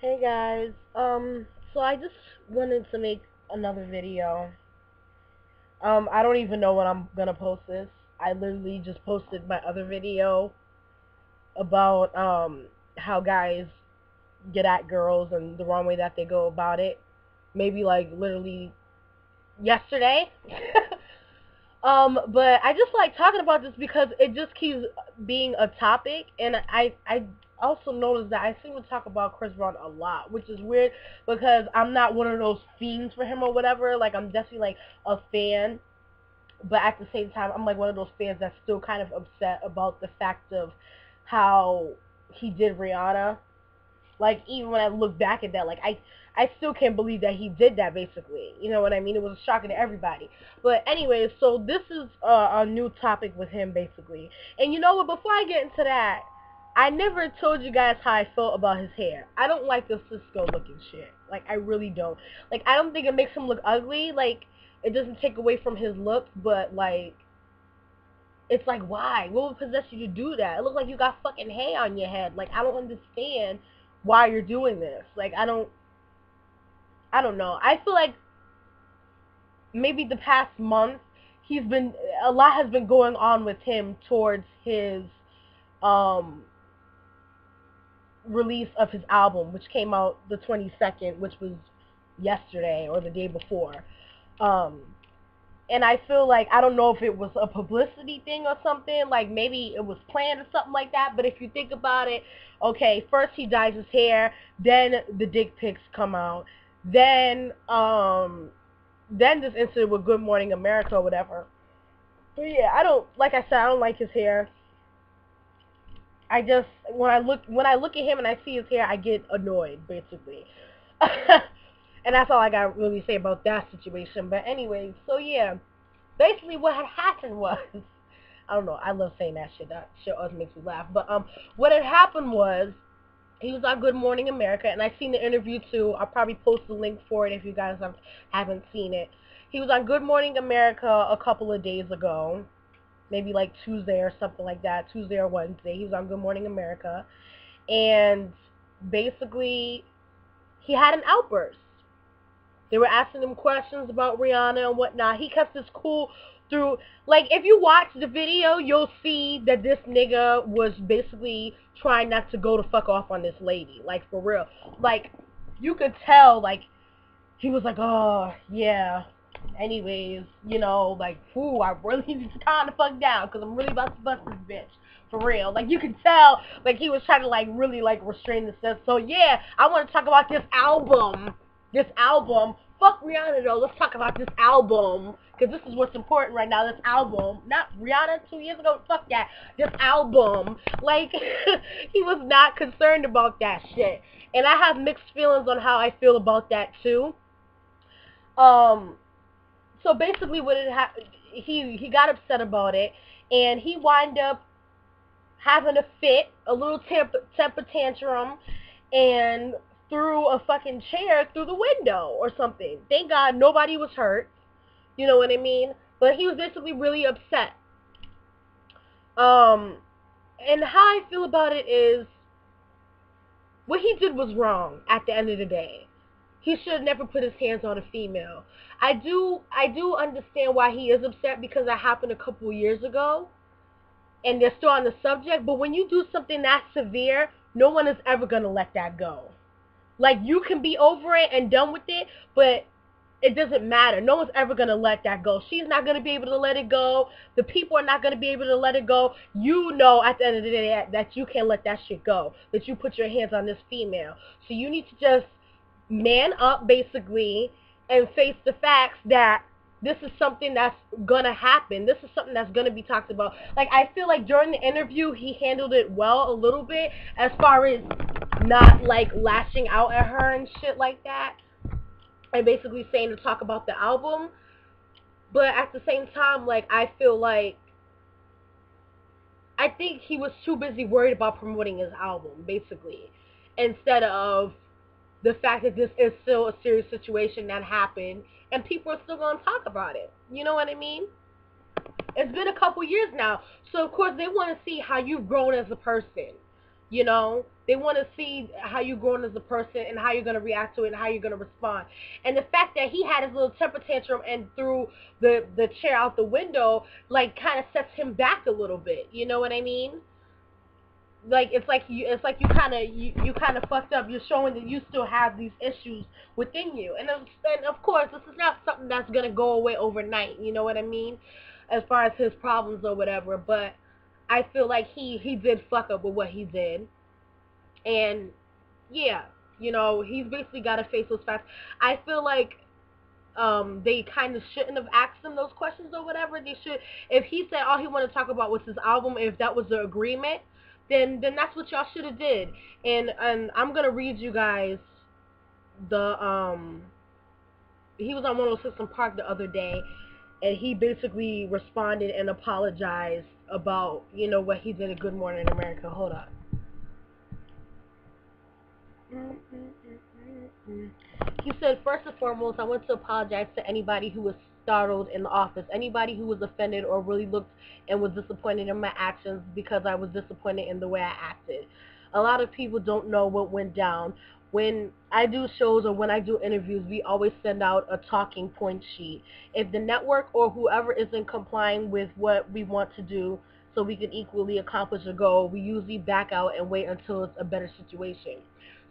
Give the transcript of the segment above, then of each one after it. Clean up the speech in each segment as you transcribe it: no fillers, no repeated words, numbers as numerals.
Hey guys, so I just wanted to make another video. I don't even know when I'm gonna post this. I literally just posted my other video about, how guys get at girls and the wrong way that they go about it. Maybe like literally yesterday. But I just like talking about this because it just keeps being a topic, and I also noticed that I seem to talk about Chris Brown a lot, which is weird because I'm not one of those fiends for him or whatever. Like, I'm definitely like a fan, but at the same time I'm like one of those fans that's still kind of upset about the fact of how he did Rihanna. Like, even when I look back at that, like, I still can't believe that he did that, basically. You know what I mean? It was shocking to everybody. But anyways, so this is a new topic with him, basically. And you know what? Before I get into that, I never told you guys how I felt about his hair. I don't like the Cisco looking shit. Like, I really don't. Like, I don't think it makes him look ugly. Like, it doesn't take away from his looks, but, like, it's like, why? What would possess you to do that? It looks like you got fucking hay on your head. Like, I don't understand why you're doing this. Like, I don't know. I feel like maybe the past month he's been a lot has been going on with him towards his um release of his album, which came out the 22nd, which was yesterday or the day before. Um and I feel like, I don't know if it was a publicity thing or something, like maybe it was planned or something like that, but if you think about it, okay, first he dyes his hair, then the dick pics come out, then this incident with Good Morning America or whatever. But yeah, like I said, I don't like his hair. I just, when I look at him and I see his hair, I get annoyed, basically. And that's all I got to really say about that situation. But anyway, so yeah, basically what had happened was, I don't know, I love saying that shit. That shit always makes me laugh. But what had happened was, he was on Good Morning America, and I seen the interview too. I'll probably post the link for it if you guys haven't seen it. He was on Good Morning America a couple of days ago, maybe like Tuesday or something like that, Tuesday or Wednesday. He was on Good Morning America, and basically he had an outburst. They were asking him questions about Rihanna and whatnot. He kept his cool through. Like, if you watch the video, you'll see that this nigga was basically trying not to go the fuck off on this lady. Like, for real. Like, you could tell, like, he was like, oh, yeah. Anyways, like, ooh, I really need to calm the fuck down because I'm really about to bust this bitch. For real. Like, you could tell, like, he was trying to, like, really, like, restrain the stuff. So, yeah, I want to talk about this album. This album. Fuck Rihanna, though. Let's talk about this album. Because this is what's important right now. This album. Not Rihanna 2 years ago. Fuck that. This album. Like, he was not concerned about that shit. And I have mixed feelings on how I feel about that, too. Um, so basically what it he got upset about it, and he wound up having a fit, a little temper tantrum, and threw a fucking chair through the window or something. Thank God nobody was hurt. You know what I mean? But he was basically really upset. Um, and how I feel about it is, what he did was wrong at the end of the day. He should never put his hands on a female. I do understand why he is upset, because that happened a couple of years ago, and they're still on the subject. But when you do something that severe, no one is ever gonna let that go. Like, you can be over it and done with it, but it doesn't matter. No one's ever going to let that go. She's not going to be able to let it go. The people are not going to be able to let it go. You know at the end of the day that you can't let that shit go, that you put your hands on this female. So you need to just man up, basically, and face the facts that this is something that's going to happen. This is something that's going to be talked about. Like, I feel like during the interview, he handled it well a little bit, as far as not, like, lashing out at her and shit like that, and basically saying to talk about the album. But at the same time, like, I feel like, I think he was too busy worried about promoting his album, basically, instead of the fact that this is still a serious situation that happened, and people are still going to talk about it. You know what I mean? It's been a couple years now, so of course they want to see how you've grown as a person, you know? They want to see how you're growing as a person and how you're going to react to it and how you're going to respond. And the fact that he had his little temper tantrum and threw the chair out the window, like, kind of sets him back a little bit. You know what I mean? Like, it's like you kind of you kind of fucked up. You're showing that you still have these issues within you, and of course this is not something that's gonna go away overnight. You know what I mean? As far as his problems or whatever, but I feel like he did fuck up with what he did, and yeah, he's basically got to face those facts. I feel like they kind of shouldn't have asked him those questions or whatever. They should, if he said all he wanted to talk about was his album, if that was the agreement, then that's what y'all should have did. And I'm gonna read you guys the he was on 106 in Park the other day, and he basically responded and apologized about what he did at Good Morning America. Hold on. He said, first and foremost, I want to apologize to anybody who was startled in the office, anybody who was offended or really looked and was disappointed in my actions because I was disappointed in the way I acted. A lot of people don't know what went down. When I do shows or when I do interviews, we always send out a talking point sheet. If the network or whoever isn't complying with what we want to do so we can equally accomplish a goal, we usually back out and wait until it's a better situation.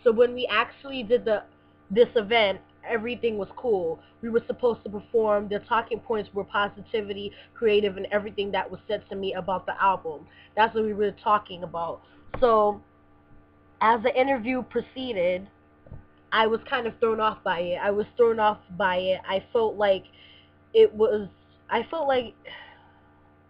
So when we actually did this event, everything was cool. We were supposed to perform. The talking points were positivity, creative, and everything that was said to me about the album. That's what we were talking about. So as the interview proceeded, I was kind of thrown off by it. I was thrown off by it. I felt like it was. I felt like.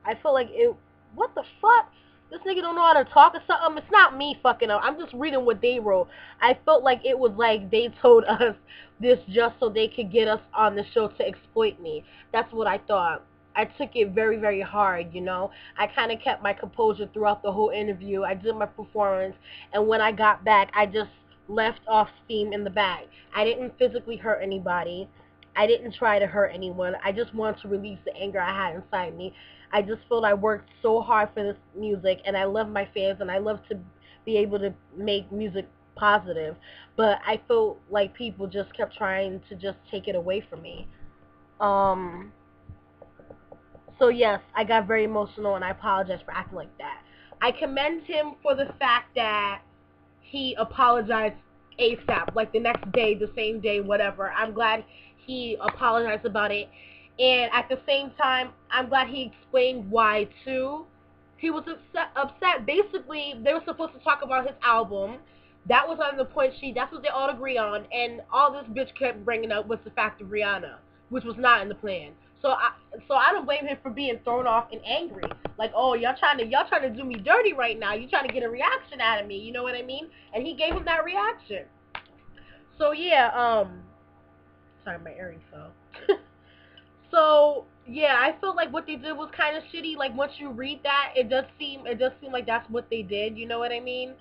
I felt like it. What the fuck? This nigga don't know how to talk or something. It's not me fucking up. I'm just reading what they wrote. I felt like it was like they told us this just so they could get us on the show to exploit me. That's what I thought. I took it very, very hard, I kind of kept my composure throughout the whole interview. I did my performance, and when I got back, I just left off steam in the bag. I didn't physically hurt anybody. I didn't try to hurt anyone. I just wanted to release the anger I had inside me. I just felt I worked so hard for this music, and I love my fans, and I love to be able to make music positive. But I felt like people just kept trying to just take it away from me. So yes, I got very emotional, and I apologize for acting like that. I commend him for the fact that he apologized ASAP, like the next day, the same day, whatever. I'm glad he apologized about it. And at the same time, I'm glad he explained why, too. He was upset. Basically, they were supposed to talk about his album. That was on the point sheet. That's what they all agree on. And all this bitch kept bringing up was the fact of Rihanna, which was not in the plan. So I don't blame him for being thrown off and angry. Like, oh, y'all trying to do me dirty right now. You trying to get a reaction out of me. You know what I mean? And he gave him that reaction. So yeah, sorry, my earring fell. So yeah, I felt like what they did was kind of shitty. Like once you read that, it does seem like that's what they did. You know what I mean?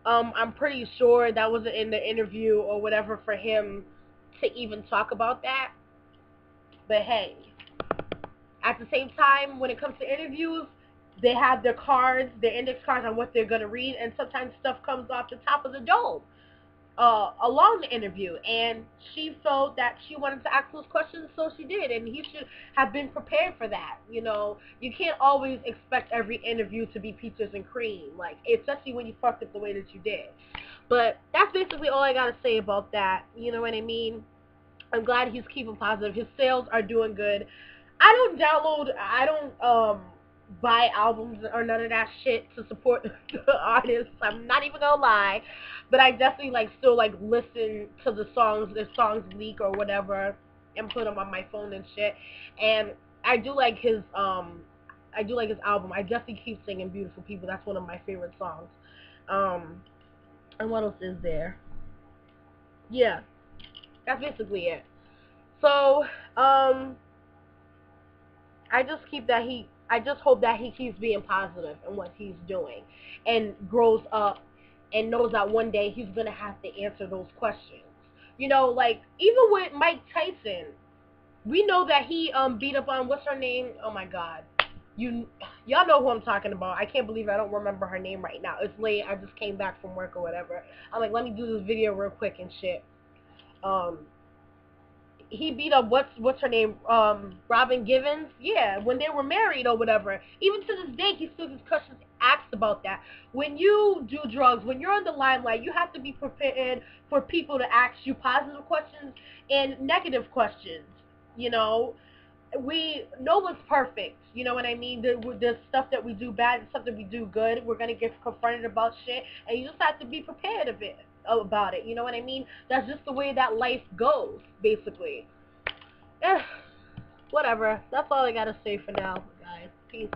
I'm pretty sure that wasn't in the interview or whatever for him to even talk about that. But hey, at the same time, when it comes to interviews, they have their cards, their index cards on what they're gonna read, and sometimes stuff comes off the top of the dome along the interview, and she felt that she wanted to ask those questions, so she did, and he should have been prepared for that. You can't always expect every interview to be peaches and cream, like, especially when you fucked up the way that you did. But that's basically all I gotta say about that. You know what I mean? I'm glad he's keeping positive. His sales are doing good. I don't buy albums or none of that shit to support the artists. I'm not even gonna lie, but I definitely still listen to the songs if songs leak or whatever, and put them on my phone and shit. And I do like his album. I definitely keep singing "Beautiful People." That's one of my favorite songs. And what else is there? Yeah, that's basically it. So, I just hope that he keeps being positive in what he's doing and grows up and knows that one day he's gonna have to answer those questions. Even with Mike Tyson, we know that he beat up on, what's her name? Oh my god. Y'all know who I'm talking about. I can't believe I don't remember her name right now. It's late. I just came back from work or whatever. I'm like, let me do this video real quick and shit. Um, he beat up what's her name? Robin Givens. Yeah, when they were married or whatever. Even to this day, he still gets questions asked about that. When you do drugs, when you're in the limelight, you have to be prepared for people to ask you positive questions and negative questions. You know, no one's perfect. You know what I mean? The stuff that we do bad, the stuff that we do good, we're gonna get confronted about shit, and you just have to be prepared about it. You know what I mean? That's just the way that life goes, basically. Whatever. That's all I gotta say for now, guys. Peace.